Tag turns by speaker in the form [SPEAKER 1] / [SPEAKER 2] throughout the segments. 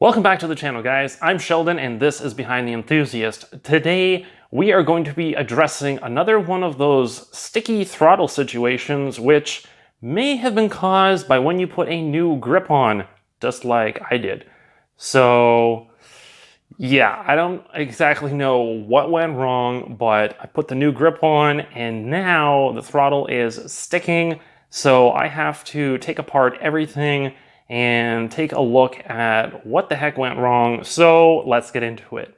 [SPEAKER 1] Welcome back to the channel, guys. I'm Sheldon and this is Behind the Enthusiast. Today we are going to be addressing another one of those sticky throttle situations which may have been caused by when you put a new grip on, just like I did. So yeah, I don't exactly know what went wrong, but I put the new grip on and now the throttle is sticking. So I have to take apart everything and take a look at what the heck went wrong. So let's get into it.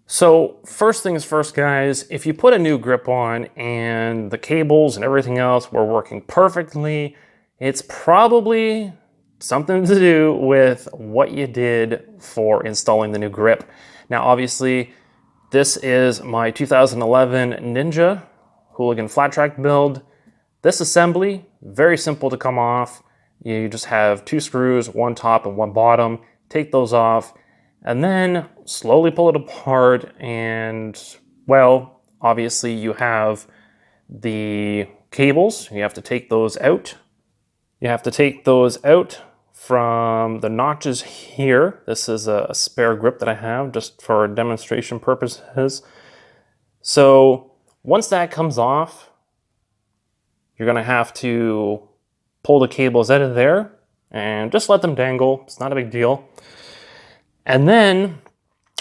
[SPEAKER 1] So first things first, guys, if you put a new grip on and the cables and everything else were working perfectly, it's probably something to do with what you did for installing the new grip. Now, obviously, this is my 2011 Ninja Hooligan flat track build. This assembly, very simple to come off. You just have two screws, one top and one bottom. Take those off and then slowly pull it apart. And well, obviously you have the cables. You have to take those out. You have to take those out from the notches here. This is a spare grip that I have just for demonstration purposes. So once that comes off, you're gonna have to pull the cables out of there and just let them dangle. It's not a big deal. And then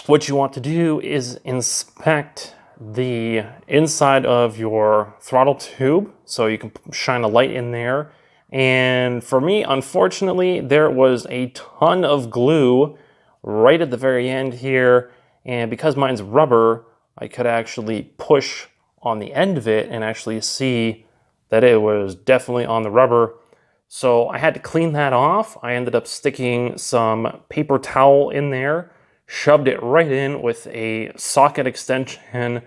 [SPEAKER 1] what you want to do is inspect the inside of your throttle tube so you can shine a light in there. And for me, unfortunately, there was a ton of glue right at the very end here. And because mine's rubber, I could actually push on the end of it and actually see that it was definitely on the rubber. So I had to clean that off. I ended up sticking some paper towel in there, shoved it right in with a socket extension,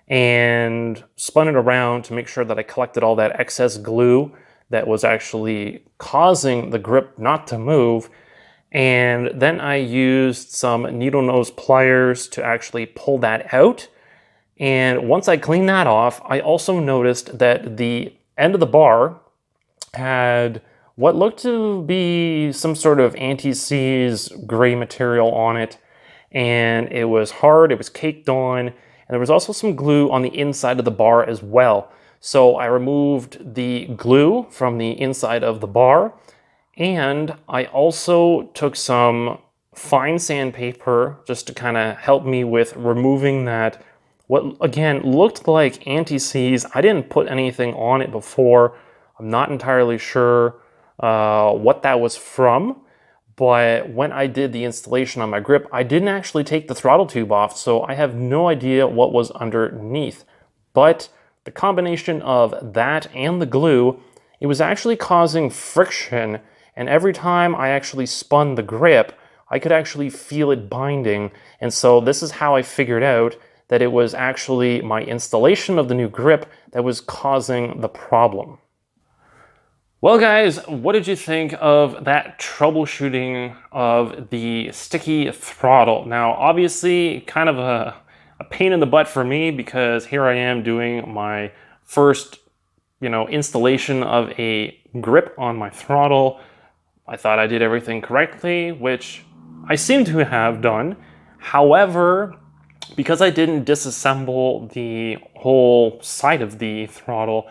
[SPEAKER 1] and spun it around to make sure that I collected all that excess glue that was actually causing the grip not to move. And then I used some needle nose pliers to actually pull that out. And once I cleaned that off, I also noticed that the end of the bar had what looked to be some sort of anti-seize gray material on it, and it was hard, it was caked on, and there was also some glue on the inside of the bar as well. So I removed the glue from the inside of the bar, and I also took some fine sandpaper just to kind of help me with removing that, what again looked like anti-seize. I didn't put anything on it before. I'm not entirely sure what that was from, but when I did the installation on my grip, I didn't actually take the throttle tube off, so I have no idea what was underneath. But the combination of that and the glue, it was actually causing friction, and every time I actually spun the grip, I could actually feel it binding. And so this is how I figured out that it was actually my installation of the new grip that was causing the problem. Well, guys, what did you think of that troubleshooting of the sticky throttle? Now, obviously, kind of a pain in the butt for me because here I am doing my first, installation of a grip on my throttle. I thought I did everything correctly, which I seem to have done. However, because I didn't disassemble the whole side of the throttle,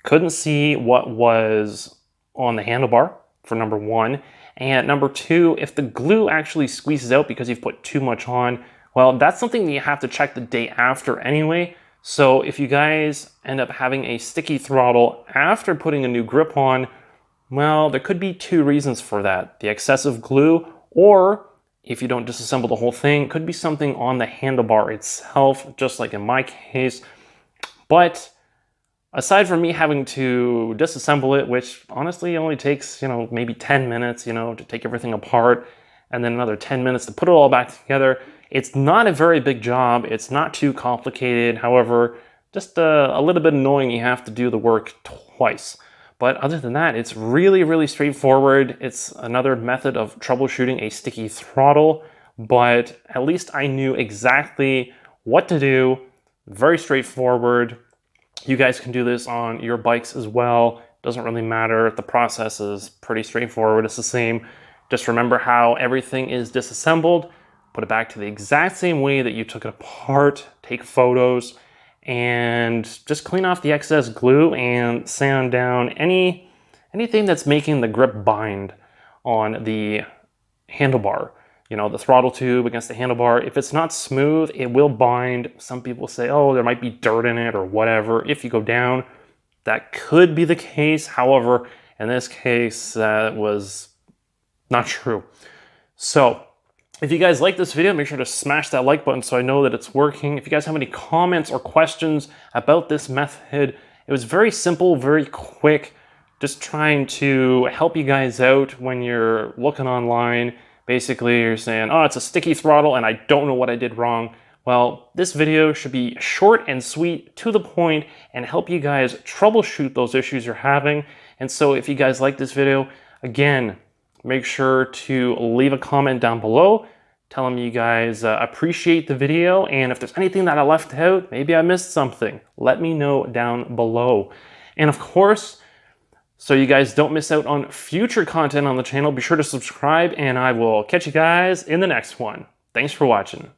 [SPEAKER 1] couldn't see what was on the handlebar, for number one. And number two, if the glue actually squeezes out because you've put too much on, well, that's something that you have to check the day after anyway. So if you guys end up having a sticky throttle after putting a new grip on, well, there could be two reasons for that. The excessive glue, or if you don't disassemble the whole thing, could be something on the handlebar itself, just like in my case. But aside from me having to disassemble it, which honestly only takes, maybe 10 minutes, to take everything apart, and then another 10 minutes to put it all back together, it's not a very big job. It's not too complicated. However, just a little bit annoying you have to do the work twice. But other than that, it's really, really straightforward. It's another method of troubleshooting a sticky throttle, but at least I knew exactly what to do. Very straightforward. You guys can do this on your bikes as well. Doesn't really matter. The process is pretty straightforward. It's the same Just remember how everything is disassembled, put it back to the exact same way that you took it apart, take photos, and just clean off the excess glue and sand down anything that's making the grip bind on the handlebar. You know, the throttle tube against the handlebar. If it's not smooth, it will bind. Some people say, oh, there might be dirt in it or whatever. If you go down, that could be the case. However, in this case, that was not true. So if you guys like this video, make sure to smash that like button so I know that it's working. If you guys have any comments or questions about this method, it was very simple, very quick, just trying to help you guys out when you're looking online. Basically, you're saying, oh, it's a sticky throttle and I don't know what I did wrong. Well, this video should be short and sweet, to the point, and help you guys troubleshoot those issues you're having. And so if you guys like this video, again, make sure to leave a comment down below telling me you guys appreciate the video, and if there's anything that I left out, maybe I missed something, let me know down below. And of course, so you guys don't miss out on future content on the channel, be sure to subscribe, and I will catch you guys in the next one. Thanks for watching.